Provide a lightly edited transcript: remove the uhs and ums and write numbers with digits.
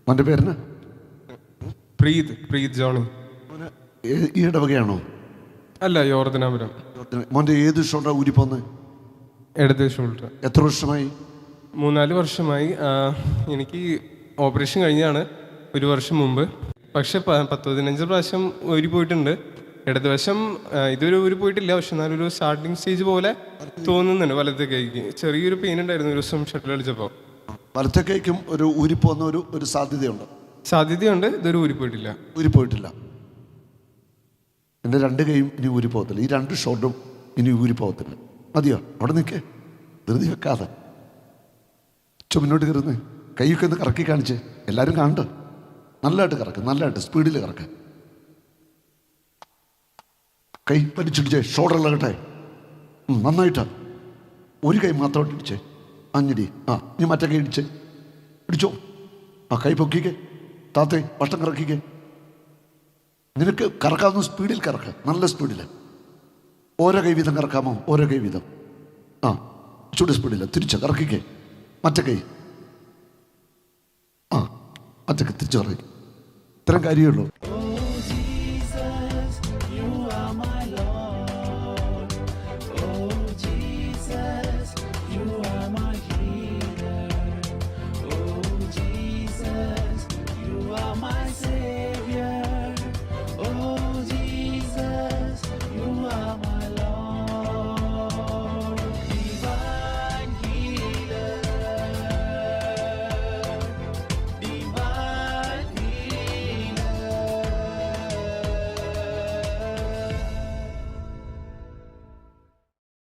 മോൻ്റെ പേരിന് പ്രീത് ജോണി. ഈ ഇടവകയാണോ? അല്ല, യോർദനാപുരം. മോൻ്റെ ഏത് ഷോൾഡറാണ് ഊരിപ്പോന്ന്? ഇടത് ഷോൾഡർ. എത്ര വർഷമായി? 3-4 വർഷമായി. എനിക്ക് ഓപ്പറേഷൻ കഴിഞ്ഞാണ് 1 വർഷം മുമ്പ്. പക്ഷെ 10-15 പ്രാവശ്യം ഊരി പോയിട്ടുണ്ട്. ഇടതുവശം ഇതൊരു ഊരി പോയിട്ടില്ല. പക്ഷെ എന്നാലൊരു സ്റ്റാർട്ടിങ് സ്റ്റേജ് പോലെ തോന്നുന്നുണ്ട്. വലത്തെ കൈക്ക് ചെറിയൊരു പെയിൻ ഉണ്ടായിരുന്നു ഒരു ദിവസം ഷട്ടിൽ കളിച്ചപ്പോൾ. വലത്തെ കൈക്കും ഒരു ഊരിപ്പോന്ന ഒരു സാധ്യതയുണ്ട്. ഇതൊരു ഊരിപ്പോയിട്ടില്ല. ഊരിപ്പോയിട്ടില്ല. എൻ്റെ 2 കൈയും ഇനി ഊരിപ്പോകത്തില്ല. ഈ 2 ഷോൾഡറും ഇനി ഊരിപ്പോകത്തില്ല. മതിയോ? അവിടെ നിൽക്കേ, ധൃതി വെക്കാതെ മുന്നോട്ട് കയറുന്നേ. കൈയൊക്കെ ഒന്ന് കറക്കി കാണിച്ച് എല്ലാവരും കാണണ്ട. നല്ലതായിട്ട് കറക്ക്, നല്ലതായിട്ട് സ്പീഡിൽ കറക്ക്. കൈ വലിച്ചിടിച്ചേ, ഷോൾഡർ ഇളകട്ടെ. നന്നായിട്ടാ. ഒരു കൈ മാത്രമായിട്ട് ഇടിച്ചേ. അഞ്ഞടി. ഇനി മറ്റേ കൈ ഇടിച്ചേ. ഇടിച്ചോ. കൈ പൊക്കിക്കേ. താത്തേ വട്ടം കറക്കിക്കേ. നിനക്ക് കറക്കാവുന്ന സ്പീഡിൽ കറക്ക, നല്ല സ്പീഡിൽ. ഓരോ കൈ വീതം കറക്കാമോ? ഓരോ കൈ വീതം. ചൂട് സ്പീഡില്ല. തിരിച്ച് കറക്കിക്കേ. മറ്റേ കൈ. മറ്റേ കൈ തിരിച്ച് കറക്കി. ഇത്രയും കാര്യമുള്ളൂ.